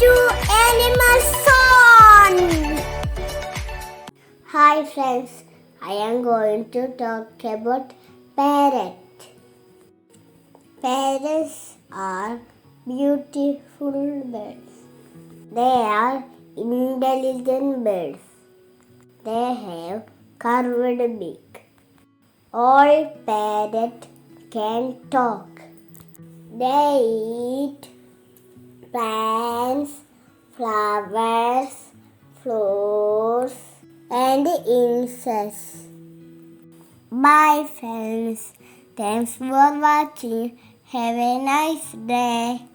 to Animal Song! Hi friends, I am going to talk about parrot. Parrots are beautiful birds. They are intelligent birds. They have curved beak. All parrots can talk. They eat plants, flowers, fruits, and insects. Bye friends. Thanks for watching. Have a nice day.